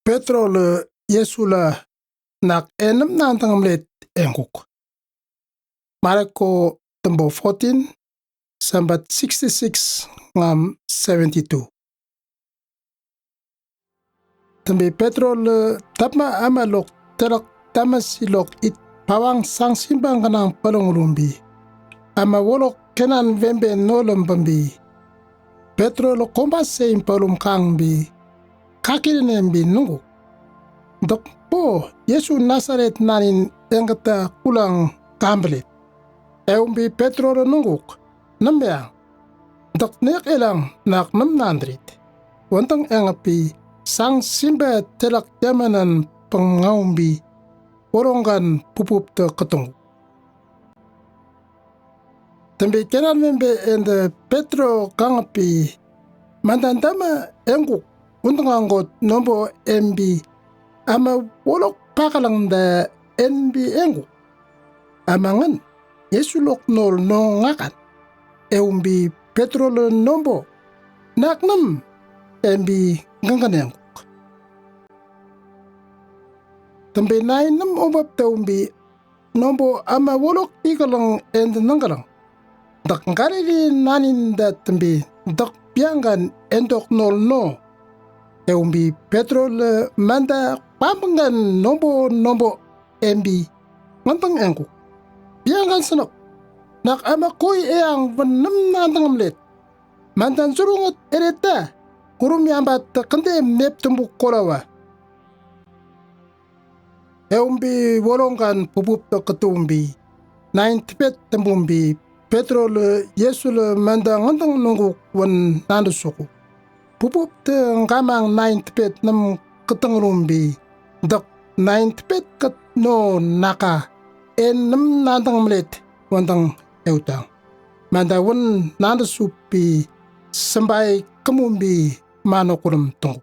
Petro le Yesu la nak enam nantang mlet enguk. Marko tembo 14 sambat 66 ngam 72. Tembe Petro le tapma ama lok terak tamasilok it pawang sang simbang kanang palong rumbi. Ama wolok kenan vembe nolom bambi. Petro lo komba sein palum kang bi. Kakilinem bi nungu. Dok po Yesu Nazaret nanin engkata kulang kambelit. Eumbi Petro lo nunguk. Nambeang. Dok nek elang nak nam nandrit. Wantang engapi sang simba telak yamanan pengaumbi. Oronggan pupup te ketung. Tembe kenan membe ende Petro kangapi. Mandantama enguk. Untung anggot nombo embi. Ama wolok pakalang da enbi engu. Amangan Yesu lok nol no ngakan. Eumbi Petro le nombo. Naknam embi ngangan engu. Tembe nai nam obab taumbi nombo ama wolok ikalang end nangalang. Dak ngarili nanin da tembe dak piangan endok nol no. Eumbi Petro le manda pambangan nombo embi ngantang engku. Piangan senok. Nak ama koi eang vanam nantang mlet. Mandan surungot ereta. Kurum yambat kende mep tumbuk kolawa. Eumbi wolongkan pupup to ketumbi. Nain tipet tembumbi. Petro le Yesu le manda ngantang nunguk wan nandusuku. Pupup te ngamang nain tipet nam ketengrumbi. Dok nain tipet ket no naka. En nam nantang mlet wantang eutang. Manda wan nandusupi sambai kemumbi mano kurum tunggu.